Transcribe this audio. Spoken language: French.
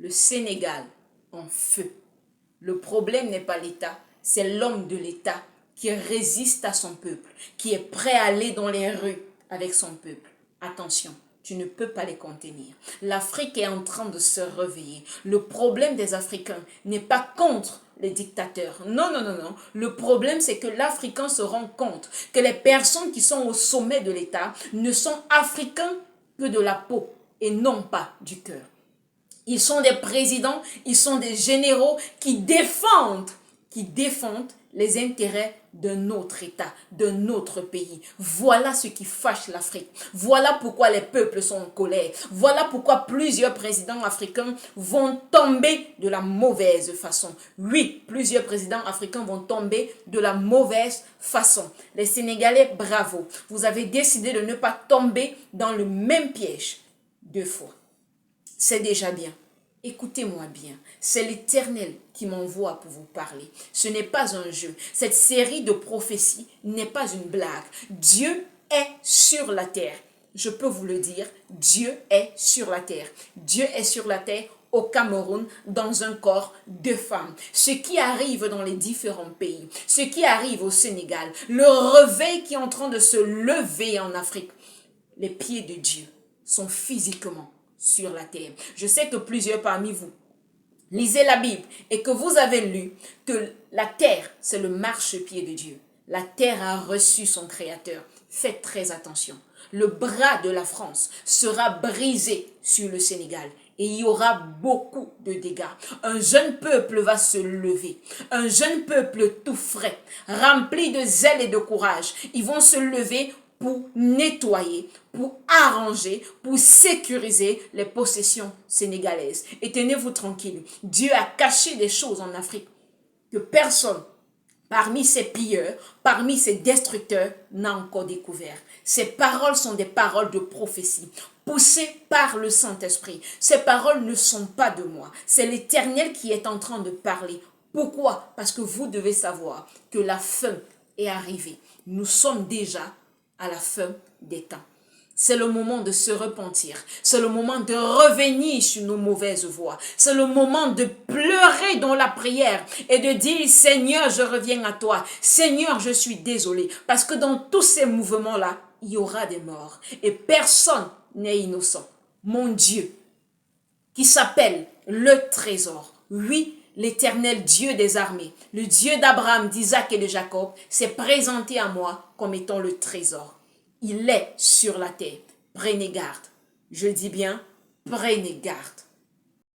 le Sénégal en feu. Le problème n'est pas l'État, c'est l'homme de l'État qui résiste à son peuple, qui est prêt à aller dans les rues avec son peuple. Attention, tu ne peux pas les contenir. L'Afrique est en train de se réveiller. Le problème des Africains n'est pas contre les dictateurs. Non, non, non, non. Le problème, c'est que l'Africain se rend compte que les personnes qui sont au sommet de l'État ne sont africains que de la peau et non pas du cœur. Ils sont des présidents, ils sont des généraux qui défendent les intérêts de notre État, de notre pays. Voilà ce qui fâche l'Afrique. Voilà pourquoi les peuples sont en colère. Voilà pourquoi plusieurs présidents africains vont tomber de la mauvaise façon. Oui, plusieurs présidents africains vont tomber de la mauvaise façon. Les Sénégalais, bravo. Vous avez décidé de ne pas tomber dans le même piège deux fois. C'est déjà bien. Écoutez-moi bien, c'est l'Éternel qui m'envoie pour vous parler. Ce n'est pas un jeu. Cette série de prophéties n'est pas une blague. Dieu est sur la terre. Je peux vous le dire, Dieu est sur la terre. Dieu est sur la terre au Cameroun dans un corps de femme. Ce qui arrive dans les différents pays, ce qui arrive au Sénégal, le réveil qui est en train de se lever en Afrique, les pieds de Dieu sont physiquement sur la terre. Je sais que plusieurs parmi vous lisez la Bible et que vous avez lu que la terre, c'est le marchepied de Dieu. La terre a reçu son créateur. Faites très attention. Le bras de la France sera brisé sur le Sénégal et il y aura beaucoup de dégâts. Un jeune peuple va se lever. Un jeune peuple tout frais, rempli de zèle et de courage. Ils vont se lever pour nettoyer, pour arranger, pour sécuriser les possessions sénégalaises. Et tenez-vous tranquille, Dieu a caché des choses en Afrique que personne, parmi ces pilleurs, parmi ces destructeurs, n'a encore découvert. Ces paroles sont des paroles de prophétie, poussées par le Saint-Esprit. Ces paroles ne sont pas de moi, c'est l'Éternel qui est en train de parler. Pourquoi? Parce que vous devez savoir que la fin est arrivée. Nous sommes déjà à la fin des temps. C'est le moment de se repentir. C'est le moment de revenir sur nos mauvaises voies. C'est le moment de pleurer dans la prière et de dire, Seigneur, je reviens à toi. Seigneur, je suis désolé. Parce que dans tous ces mouvements-là, il y aura des morts. Et personne n'est innocent. Mon Dieu, qui s'appelle le trésor. Oui, l'Éternel Dieu des armées, le Dieu d'Abraham, d'Isaac et de Jacob, s'est présenté à moi comme étant le trésor. Il est sur la terre. Prenez garde. Je dis bien, prenez garde.